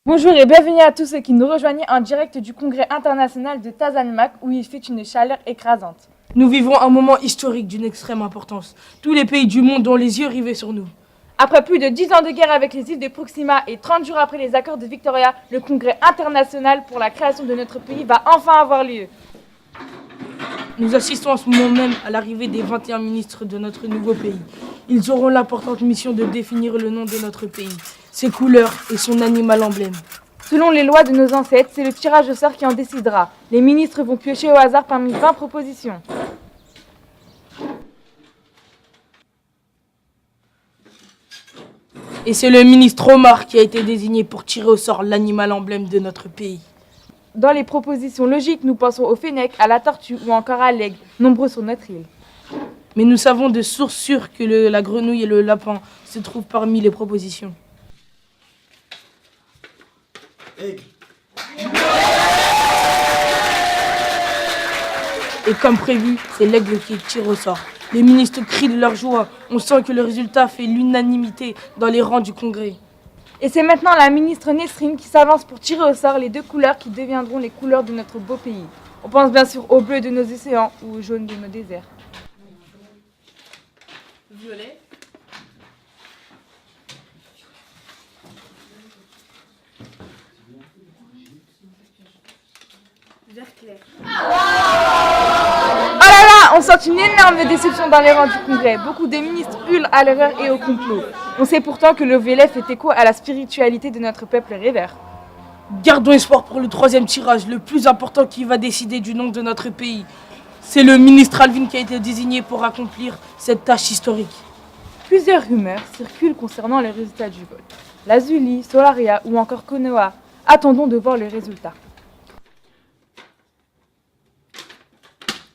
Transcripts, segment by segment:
Bonjour et bienvenue à tous ceux qui nous rejoignent en direct du congrès international de Tazanimac où il fait une chaleur écrasante. Nous vivons un moment historique d'une extrême importance. Tous les pays du monde ont les yeux rivés sur nous. Après plus de 10 ans de guerre avec les îles de Proxima et 30 jours après les accords de Victoria, le congrès international pour la création de notre pays va enfin avoir lieu. Nous assistons en ce moment même à l'arrivée des 21 ministres de notre nouveau pays. Ils auront l'importante mission de définir le nom de notre pays, ses couleurs et son animal emblème. Selon les lois de nos ancêtres, c'est le tirage au sort qui en décidera. Les ministres vont piocher au hasard parmi 20 propositions. Et c'est le ministre Omar qui a été désigné pour tirer au sort l'animal emblème de notre pays. Dans les propositions logiques, nous pensons au fennec, à la tortue ou encore à l'aigle, nombreux sur notre île. Mais nous savons de sources sûres que la grenouille et le lapin se trouvent parmi les propositions. Aigle. Et comme prévu, c'est l'aigle qui tire au sort. Les ministres crient de leur joie. On sent que le résultat fait l'unanimité dans les rangs du congrès. Et c'est maintenant la ministre Nesrine qui s'avance pour tirer au sort les deux couleurs qui deviendront les couleurs de notre beau pays. On pense bien sûr au bleu de nos océans ou au jaune de nos déserts. Violet. Vert clair. Oh là là, on sent une énorme déception dans les rangs du congrès. Beaucoup de ministres hurlent à l'erreur et au complot. On sait pourtant que le violet fait écho à la spiritualité de notre peuple rêveur. Gardons espoir pour le troisième tirage, le plus important qui va décider du nom de notre pays. C'est le ministre Alvin qui a été désigné pour accomplir cette tâche historique. Plusieurs rumeurs circulent concernant les résultats du vote. Lazuli, Solaria ou encore Konoha. Attendons de voir les résultats.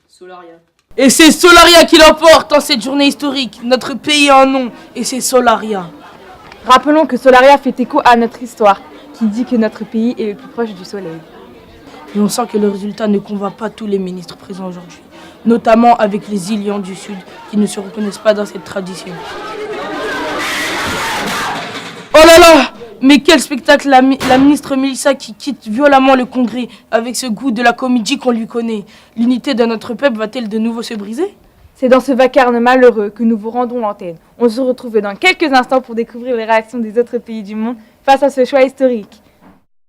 Solaria. Et c'est Solaria qui l'emporte en cette journée historique. Notre pays a un nom et c'est Solaria. Rappelons que Solaria fait écho à notre histoire, qui dit que notre pays est le plus proche du soleil. Et on sent que le résultat ne convainc pas tous les ministres présents aujourd'hui, notamment avec les Ilians du Sud qui ne se reconnaissent pas dans cette tradition. Oh là là! Mais quel spectacle, la ministre Mélissa qui quitte violemment le congrès avec ce goût de la comédie qu'on lui connaît. L'unité de notre peuple va-t-elle de nouveau se briser? C'est dans ce vacarme malheureux que nous vous rendons l'antenne. On se retrouve dans quelques instants pour découvrir les réactions des autres pays du monde face à ce choix historique.